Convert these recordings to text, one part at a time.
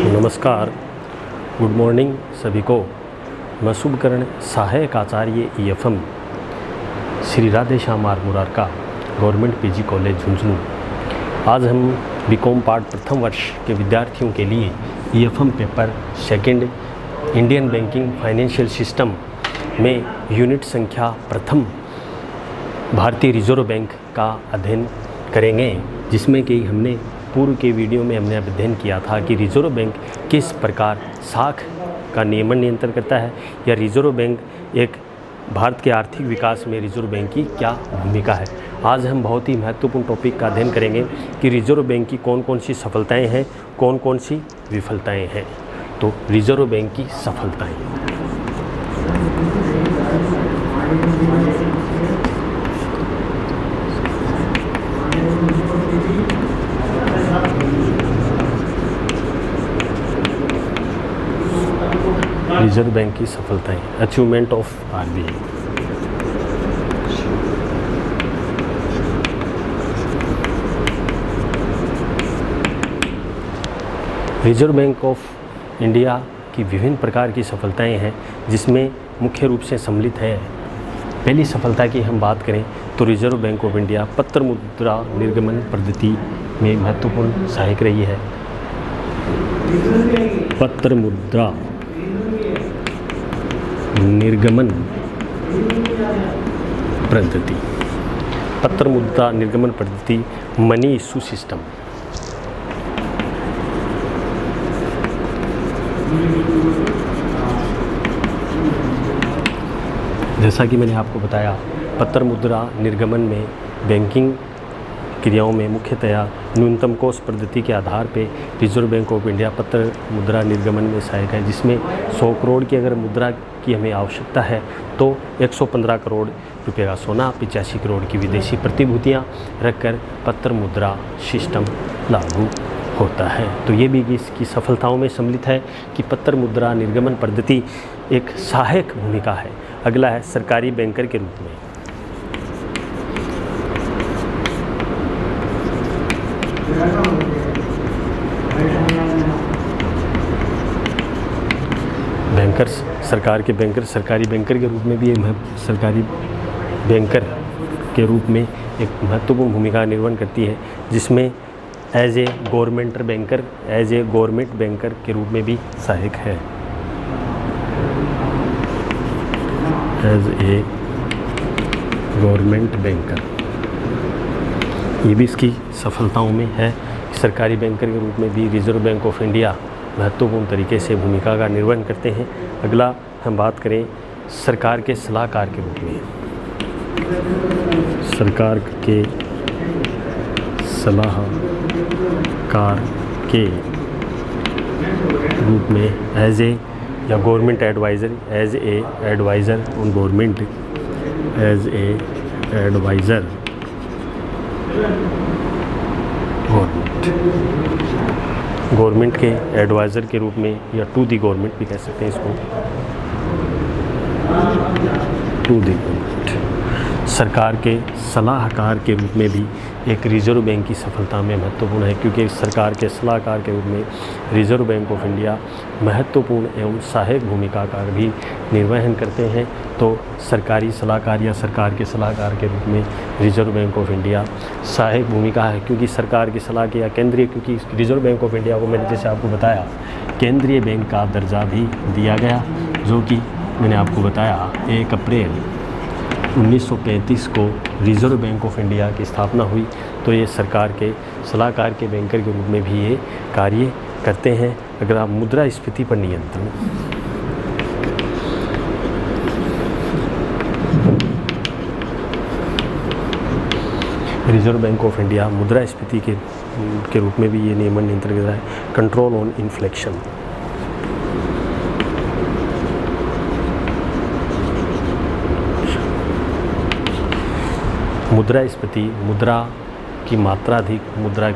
नमस्कार, good morning सभी को। मैं शुभकर्ण सहायक आचार्य EFM Shri Radhe Shyam R Murarka government PG college Jhunjhunu. आज हम BCom पार्ट प्रथम वर्ष के विद्यार्थियों के लिए EFM paper second Indian banking financial system में यूनिट संख्या प्रथम भारतीय रिजर्व बैंक का अध्ययन करेंगे, जिसमें कि हमने पूर्व के वीडियो में हमने अध्ययन किया था कि रिजर्व बैंक किस प्रकार साख का नियमन नियंत्रण करता है या रिजर्व बैंक एक भारत के आर्थिक विकास में रिजर्व बैंक की क्या भूमिका है। आज हम बहुत ही महत्वपूर्ण टॉपिक का अध्ययन करेंगे कि रिजर्व बैंक की कौन कौन सी सफलताएं हैं, कौन कौन सी विफलताएं हैं। तो रिजर्व बैंक की सफलताएं। रिजर्व बैंक की सफलताएं, achievement of RBI। Reserve bank of India की विभिन्न प्रकार की सफलताएं हैं, जिसमें मुख्य रूप से सम्मिलित है। पहली सफलता की हम बात करें तो रिजर्व बैंक ऑफ इंडिया पत्र मुद्रा निर्गमन पद्धति में महत्वपूर्ण सहायक रही है। पत्र मुद्रा निर्गमन पद्धति, पत्र मुद्रा निर्गमन पद्धति, मनी इशू सिस्टम। जैसा कि मैंने आपको बताया, पत्र मुद्रा निर्गमन में बैंकिंग क्रियाओं में मुख्यतया न्यूनतम कोष पद्धति के आधार पे रिजर्व बैंक ऑफ इंडिया पत्र मुद्रा निर्गमन में सहायक है, जिसमें 100 करोड़ की अगर मुद्रा की हमें आवश्यकता है तो 115 करोड़ रुपये का सोना, 85 करोड़ की विदेशी प्रतिभूतियाँ रखकर पत्र मुद्रा सिस्टम लागू होता है। तो ये भी इसकी सफलताओं में सम्मिलित है कि पत्र मुद्रा निर्गमन पद्धति एक सहायक भूमिका है। अगला है सरकारी बैंकर के रूप में। बैंकर्स, सरकार के बैंकर, सरकारी बैंकर के रूप में भी सरकारी बैंकर के रूप में एक महत्वपूर्ण भूमिका निर्वहन करती है, जिसमें एज ए गवर्नमेंट बैंकर के रूप में भी सहायक है। एज ए गवर्नमेंट बैंकर, ये भी इसकी सफलताओं में है। सरकारी बैंकर के रूप में भी रिजर्व बैंक ऑफ इंडिया महत्वपूर्ण तरीके से भूमिका का निर्वहन करते हैं। अगला हम बात करें सरकार के सलाहकार के रूप में। सरकार के सलाहकार के रूप में एज ए या government adviser, as a adviser on government, as a adviser government के एडवाइज़र के रूप में या टू दी गवर्नमेंट भी कह सकते हैं इसको, टू दी गवर्नमेंट, सरकार के सलाहकार के रूप में भी एक रिजर्व बैंक की सफलता में महत्वपूर्ण है, क्योंकि सरकार के सलाहकार के रूप में रिजर्व बैंक ऑफ इंडिया महत्वपूर्ण एवं सहायक भूमिका का भी निर्वहन करते हैं। तो सरकारी सलाहकार या सरकार के सलाहकार के रूप में रिजर्व बैंक ऑफ इंडिया सहायक भूमिका है, क्योंकि सरकार की सलाह के या केंद्रीय, क्योंकि रिजर्व बैंक ऑफ इंडिया को मैंने जैसे आपको बताया केंद्रीय बैंक का दर्जा भी दिया गया, जो कि मैंने आपको बताया 1 अप्रैल 1935 को रिजर्व बैंक ऑफ इंडिया की स्थापना हुई। तो ये सरकार के सलाहकार के बैंकर के रूप में भी ये कार्य करते हैं। अगर आप मुद्रास्फीति पर नियंत्रण, रिजर्व बैंक ऑफ इंडिया मुद्रास्फीति के रूप में भी ये नियमन नियंत्रण करता है। कंट्रोल ऑन इन्फ्लेशन, मुद्रास्फीति, मुद्रा की मात्रा अधिक, मुद्रा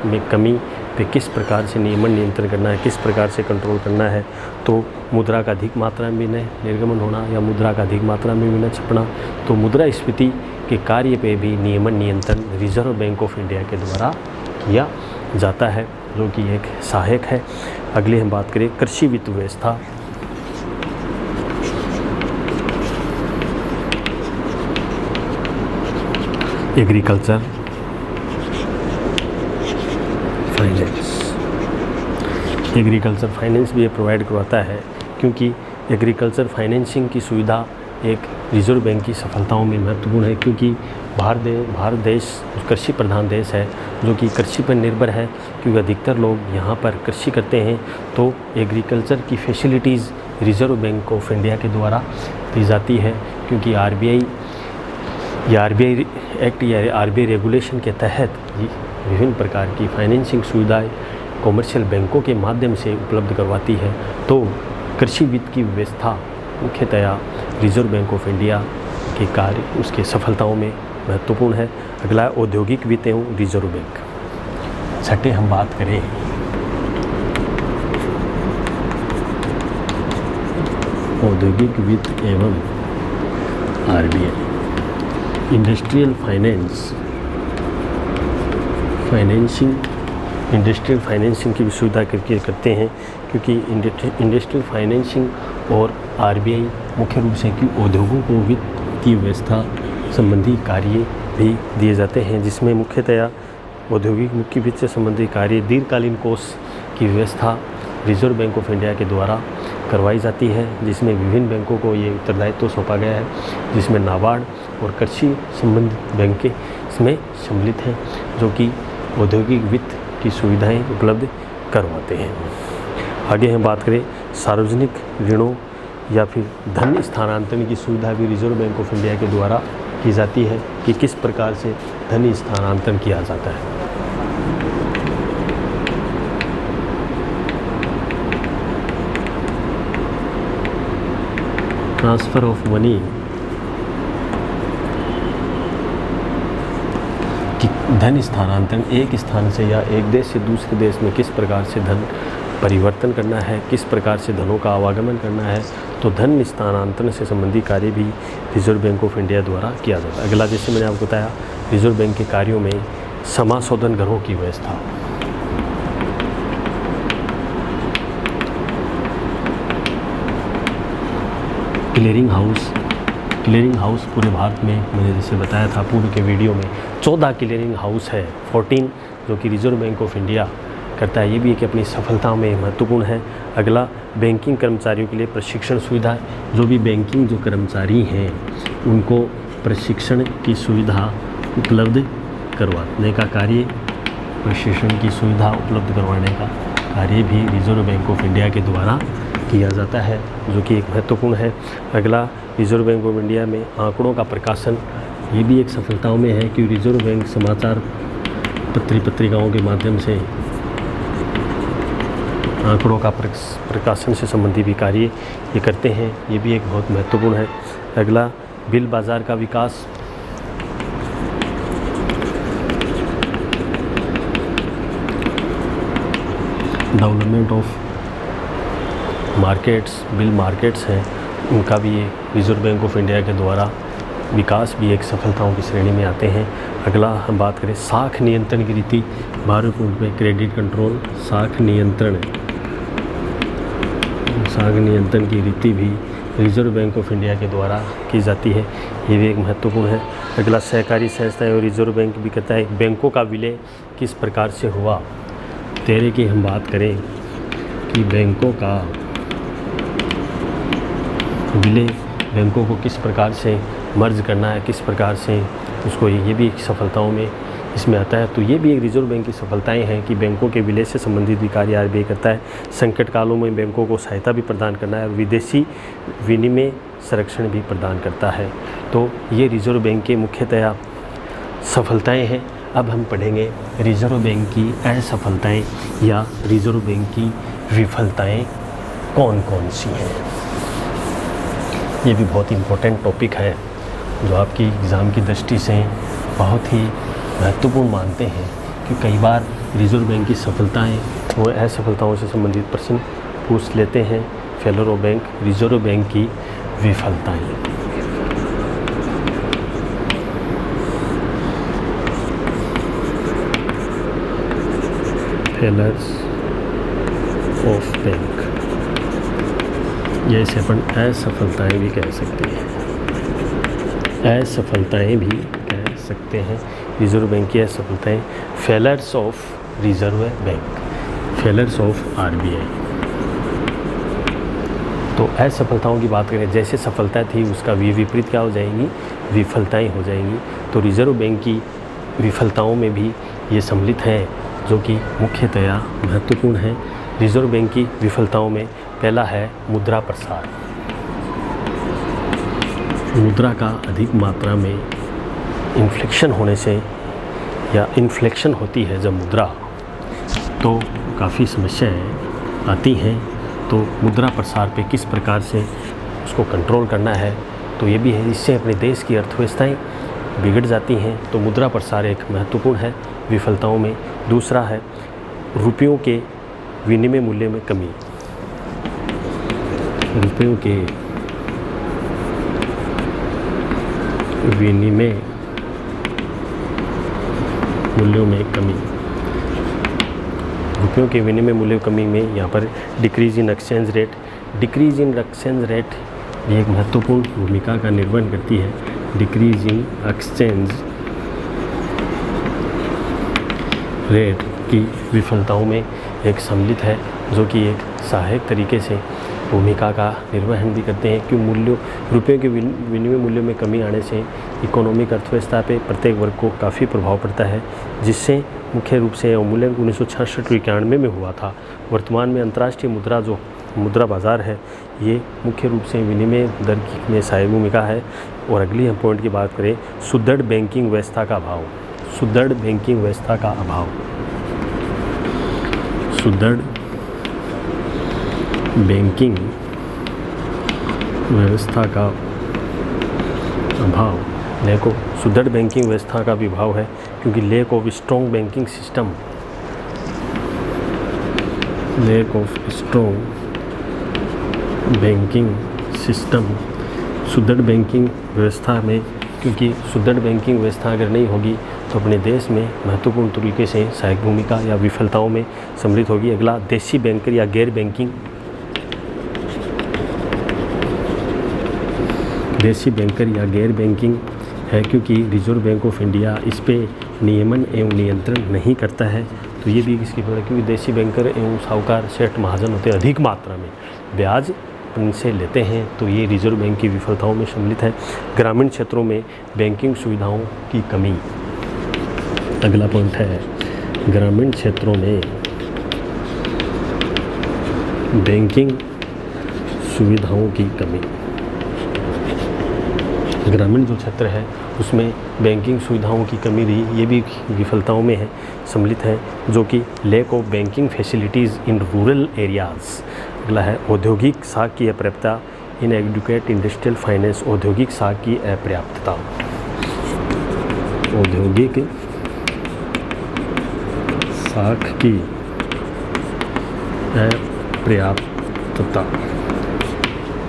में कमी पे किस प्रकार से नियमन नियंत्रण करना है, किस प्रकार से कंट्रोल करना है। तो मुद्रा का अधिक मात्रा में निर्गमन होना या मुद्रा का अधिक मात्रा में भी न छपना, तो मुद्रास्फीति के कार्य पे भी नियमन नियंत्रण रिजर्व बैंक ऑफ इंडिया के द्वारा किया जाता है, जो कि एक सहायक है। अगली हम बात करें कृषि वित्त व्यवस्था। Agriculture finance. एग्रीकल्चर फाइनेंस भी ये प्रोवाइड करवाता है, क्योंकि एग्रीकल्चर फाइनेंसिंग की सुविधा एक रिजर्व बैंक की सफलताओं में महत्वपूर्ण है, क्योंकि भारत देश कृषि प्रधान देश है, जो कि कृषि पर निर्भर है, क्योंकि अधिकतर लोग यहाँ पर कृषि करते हैं। तो एग्रीकल्चर की facilities reserve bank of India के द्वारा दी जाती है, क्योंकि आरबीआई एक्ट या आरबीआई रेगुलेशन के तहत विभिन्न प्रकार की फाइनेंसिंग सुविधाएं कॉमर्शियल बैंकों के माध्यम से उपलब्ध करवाती है। तो कृषि वित्त की व्यवस्था मुख्यतया रिजर्व बैंक ऑफ इंडिया के कार्य उसके सफलताओं में महत्वपूर्ण है। अगला औद्योगिक वित्त एवं रिजर्व बैंक। छठे हम बात करें औद्योगिक वित्त एवं आरबीआई। इंडस्ट्रियल फाइनेंसिंग की भी सुविधा करते हैं, क्योंकि इंडस्ट्रियल फाइनेंसिंग और आरबीआई मुख्य रूप से कि उद्योगों को वित्तीय व्यवस्था संबंधी कार्य भी दिए जाते हैं, जिसमें मुख्यतया औद्योगिक मुख्य वित्त से संबंधित कार्य दीर्घकालीन कोष की व्यवस्था रिजर्व बैंक ऑफ इंडिया के द्वारा करवाई जाती है, जिसमें विभिन्न बैंकों को ये उत्तरदायित्व सौंपा गया है, जिसमें नाबार्ड और कृषि संबंधित बैंक इसमें सम्मिलित हैं, जो कि औद्योगिक वित्त की सुविधाएं उपलब्ध करवाते हैं। आगे हम बात करें सार्वजनिक ऋणों या फिर धन स्थानांतरण की सुविधा भी रिजर्व बैंक ऑफ इंडिया के द्वारा की जाती है, कि किस प्रकार से धन स्थानांतरण किया जाता है। ट्रांसफ़र ऑफ मनी, कि धन स्थानांतरण एक स्थान से या एक देश से दूसरे देश में किस प्रकार से धन परिवर्तन करना है, किस प्रकार से धनों का आवागमन करना है। तो धन स्थानांतरण से संबंधित कार्य भी रिजर्व बैंक ऑफ इंडिया द्वारा किया जाता है। अगला, जैसे मैंने आपको बताया, रिजर्व बैंक के कार्यों में समाशोधन घरों की व्यवस्था। क्लियरिंग हाउस पूरे भारत में, मैंने जैसे बताया था पूर्व के वीडियो में, 14 क्लियरिंग हाउस है, 14 जो कि रिजर्व बैंक ऑफ इंडिया करता है। ये भी एक अपनी सफलता में महत्वपूर्ण है। अगला, बैंकिंग कर्मचारियों के लिए प्रशिक्षण सुविधा। जो भी बैंकिंग जो कर्मचारी हैं उनको प्रशिक्षण की सुविधा उपलब्ध करवाने का कार्य, प्रशिक्षण की सुविधा उपलब्ध करवाने का कार्य भी रिजर्व बैंक ऑफ इंडिया के द्वारा किया जाता है, जो कि एक महत्वपूर्ण है। अगला, रिजर्व बैंक ऑफ इंडिया में आंकड़ों का प्रकाशन, ये भी एक सफलताओं में है कि रिजर्व बैंक समाचार पत्रिकाओं के माध्यम से आंकड़ों का प्रकाशन से संबंधित भी कार्य ये करते हैं। ये भी एक बहुत महत्वपूर्ण है। अगला, बिल बाज़ार का विकास। Development of markets, bill markets हैं, उनका भी ये रिजर्व बैंक ऑफ इंडिया के द्वारा विकास भी एक सफलताओं की श्रेणी में आते हैं। अगला हम बात करें साख नियंत्रण की रीति। भारत में क्रेडिट कंट्रोल, साख नियंत्रण की रीति भी रिजर्व बैंक ऑफ इंडिया के द्वारा की जाती है। ये भी एक महत्वपूर्ण है। अगला, सहकारी संस्थाएं और रिजर्व बैंक भी कहता है बैंकों का विलय किस प्रकार से हुआ। 13 की हम बात करें कि बैंकों का विलय, बैंकों को किस प्रकार से मर्ज करना है, किस प्रकार से उसको, ये भी सफलताओं में इसमें आता है। तो ये भी एक रिजर्व बैंक की सफलताएं हैं कि बैंकों के विलय से संबंधित भी कार्य आरबीआई करता है। संकट कालों में बैंकों को सहायता भी प्रदान करना है और विदेशी विनिमय संरक्षण भी प्रदान करता है। तो ये रिजर्व बैंक के मुख्यतया सफलताएं हैं। अब हम पढ़ेंगे रिजर्व बैंक की असफलताएं या रिजर्व बैंक की विफलताएं कौन कौन सी हैं। ये भी बहुत इम्पोर्टेंट टॉपिक है, जो आपकी एग्ज़ाम की दृष्टि से बहुत ही महत्वपूर्ण मानते हैं, कि कई बार रिजर्व बैंक की सफलताएं वो असफलताओं से संबंधित प्रश्न पूछ लेते हैं। Failure of bank, reserve bank की विफलताएं। फेलर्स ऑफ बैंक, जैसे अपन असफलताएँ भी कह सकते हैं, असफलताएँ भी कह सकते हैं। रिजर्व बैंक की असफलताएँ, failures of reserve bank, failures of RBI. तो असफलताओं की बात करें, जैसे सफलता थी उसका विपरीत क्या हो जाएंगी, विफलताएं हो जाएंगी। तो रिजर्व बैंक की विफलताओं में भी ये सम्मिलित हैं, जो कि मुख्यतया महत्वपूर्ण है। रिजर्व बैंक की विफलताओं में पहला है मुद्रा प्रसार। मुद्रा का अधिक मात्रा में इन्फ्लेक्शन होने से, या इन्फ्लेक्शन होती है जब मुद्रा, तो काफ़ी समस्याएं आती हैं। तो मुद्रा प्रसार पे किस प्रकार से उसको कंट्रोल करना है, तो ये भी है, इससे अपने देश की अर्थव्यवस्थाएं बिगड़ जाती हैं। तो मुद्रा प्रसार एक महत्वपूर्ण है विफलताओं में। दूसरा है रुपयों के विनिमय मूल्य में कमी। रुपयों के विनिमय मूल्यों में कमी। रुपयों के विनिमय मूल्य कमी में यहाँ पर decrease in exchange rate, decrease in exchange rate ये एक महत्वपूर्ण भूमिका का निर्वहन करती है। डिक्रीज इन एक्सचेंज रेट की विफलताओं में एक सम्मिलित है, जो कि एक सहायक तरीके से भूमिका का निर्वहन भी करते हैं। कि रुपये के विनिमय मूल्य में कमी आने से इकोनॉमिक अर्थव्यवस्था पे प्रत्येक वर्ग को काफ़ी प्रभाव पड़ता है, जिससे मुख्य रूप से अवमूल्यन 1966-91 में हुआ था। वर्तमान में अंतर्राष्ट्रीय मुद्रा बाज़ार है, ये मुख्य रूप से विनिमय दर में सहायक भूमिका है। और अगली हम पॉइंट की बात करें, सुदृढ़ बैंकिंग व्यवस्था का अभाव। सुदृढ़ बैंकिंग व्यवस्था का अभाव, सुदृढ़ बैंकिंग व्यवस्था का अभाव, लैक ऑफ सुदृढ़ बैंकिंग व्यवस्था का भी अभाव है, क्योंकि lack of strong banking system, lack of strong banking system, सुदृढ़ बैंकिंग व्यवस्था में, क्योंकि सुदृढ़ बैंकिंग व्यवस्था अगर नहीं होगी तो अपने देश में महत्वपूर्ण तरीके से सहायक भूमिका या विफलताओं में सम्मिलित होगी। अगला देशी बैंकर या गैर बैंकिंग, देशी बैंकर या गैर बैंकिंग है, क्योंकि रिजर्व बैंक ऑफ इंडिया इस पे नियमन एवं नियंत्रण नहीं करता है। तो ये भी इसकी वजह, क्योंकि देशी बैंकर एवं साहूकार सेठ महाजन होते हैं, अधिक मात्रा में ब्याज उनसे लेते हैं, तो ये रिजर्व बैंक की विफलताओं में सम्मिलित है। ग्रामीण क्षेत्रों में बैंकिंग सुविधाओं की कमी, अगला पॉइंट है ग्रामीण क्षेत्रों में बैंकिंग सुविधाओं की कमी। ग्रामीण जो क्षेत्र है उसमें बैंकिंग सुविधाओं की कमी रही, ये भी विफलताओं में है, सम्मिलित है, जो कि lack of banking facilities in rural areas. अगला है औद्योगिक साख की अपर्याप्तता, इन एडुकेट इंडस्ट्रियल फाइनेंस, औद्योगिक साख की अपर्याप्तता, औद्योगिक साख की अपर्याप्तता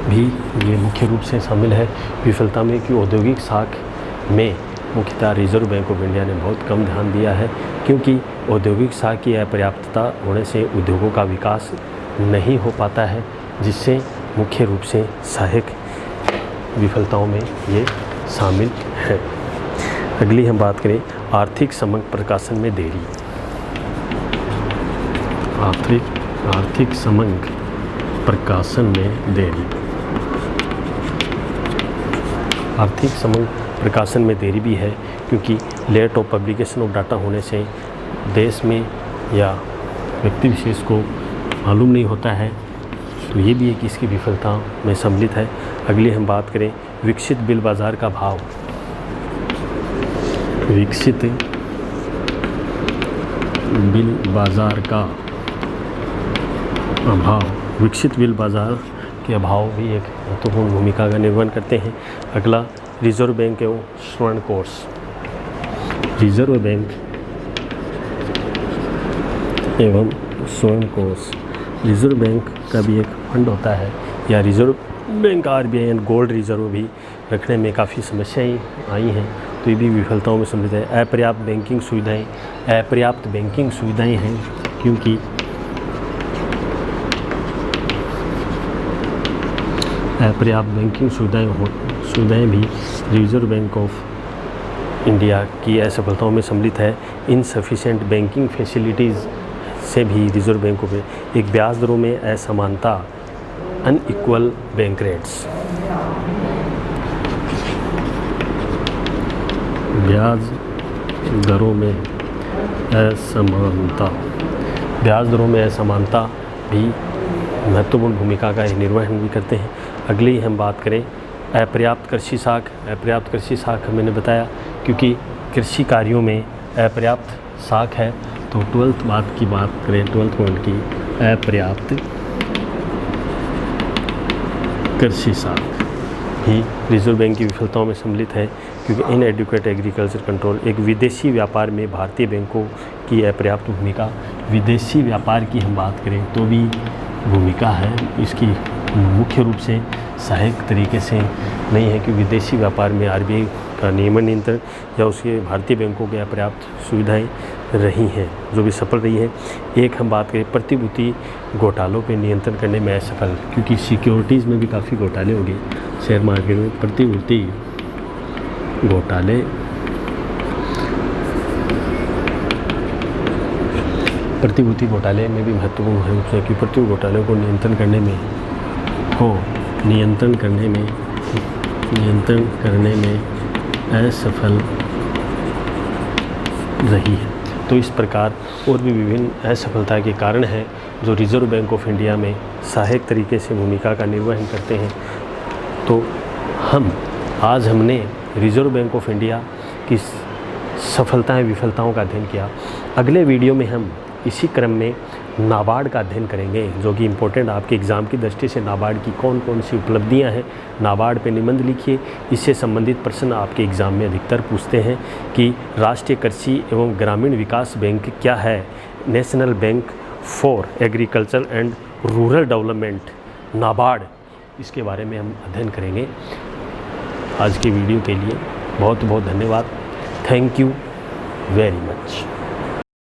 भी ये मुख्य रूप से शामिल है विफलता में, कि औद्योगिक साख में मुख्यतः रिजर्व बैंक ऑफ इंडिया ने बहुत कम ध्यान दिया है, क्योंकि औद्योगिक साख की अपर्याप्तता होने से उद्योगों का विकास नहीं हो पाता है, जिससे मुख्य रूप से सहायक विफलताओं में ये शामिल है। अगली हम बात करें आर्थिक समग्र प्रकाशन में देरी। आर्थिक समग्र प्रकाशन में देरी, आर्थिक समग्र प्रकाशन में देरी भी है, क्योंकि late of publication of data होने से देश में या व्यक्ति विशेष को मालूम नहीं होता है, तो ये भी एक इसकी विफलता में सम्मिलित है। अगली हम बात करें विकसित बिल बाज़ार का भाव। विकसित बिल बाज़ार का अभाव, विकसित बिल बाज़ार के अभाव भी एक महत्वपूर्ण भूमिका का निर्वहन करते हैं। अगला रिजर्व बैंक एवं स्वर्ण कोष। रिजर्व बैंक एवं स्वर्ण कोष, रिजर्व बैंक का भी एक फंड होता है, या reserve bank RBI and gold reserve भी रखने में काफ़ी समस्याएं आई हैं, तो ये भी विफलताओं में सम्मिलित है। अपर्याप्त बैंकिंग सुविधाएं हैं, क्योंकि अपर्याप्त बैंकिंग सुविधाएं भी रिजर्व बैंक ऑफ इंडिया की असफलताओं में सम्मिलित है। इनसफिशिएंट बैंकिंग फैसिलिटीज़ से भी रिजर्व बैंक ऑफ एक ब्याज दरों में असमानता, अनइक्वल बैंक रेट्स, ब्याज दरों में असमानता भी महत्वपूर्ण भूमिका का निर्वहन भी करते हैं। अगली हम बात करें अपर्याप्त कृषि साख। अपर्याप्त कृषि साख मैंने बताया क्योंकि कृषि कार्यों में अपर्याप्त साख है। तो 12th बात करें, 12th पॉइंट की, अपर्याप्त कृषि साख ही रिजर्व बैंक की विफलताओं में सम्मिलित है, क्योंकि इनएडुकेट एग्रीकल्चर कंट्रोल एक विदेशी व्यापार में भारतीय बैंकों की अपर्याप्त भूमिका। विदेशी व्यापार की हम बात करें तो भी भूमिका है, इसकी मुख्य रूप से सहायक तरीके से नहीं है कि विदेशी व्यापार में आरबीआई का नियमन नियंत्रण या उसके भारतीय बैंकों के अपर्याप्त सुविधाएं रही हैं जो भी सफल रही है। एक हम बात करें प्रतिभूति घोटालों पे नियंत्रण करने में असफल, क्योंकि सिक्योरिटीज़ में भी काफ़ी घोटाले हो गए शेयर मार्केट में। प्रतिभूति घोटाले में भी महत्वपूर्ण है क्योंकि प्रतिभूति घोटालों को नियंत्रण करने में असफल रही है। तो इस प्रकार और भी विभिन्न असफलता के कारण हैं जो रिजर्व बैंक ऑफ इंडिया में सहायक तरीके से भूमिका का निर्वहन करते हैं। तो आज हमने रिजर्व बैंक ऑफ इंडिया की सफलताएं विफलताओं का अध्ययन किया। अगले वीडियो में हम इसी क्रम में नाबार्ड का अध्ययन करेंगे, जो कि इम्पोर्टेंट आपके एग्ज़ाम की दृष्टि से नाबार्ड की कौन कौन सी उपलब्धियां हैं। नाबार्ड पे निबंध लिखिए। इससे संबंधित प्रश्न आपके एग्ज़ाम में अधिकतर पूछते हैं कि राष्ट्रीय कृषि एवं ग्रामीण विकास बैंक क्या है, national bank for agriculture and rural development NABARD, इसके बारे में हम अध्ययन करेंगे। आज की वीडियो के लिए बहुत बहुत धन्यवाद। Thank you very much.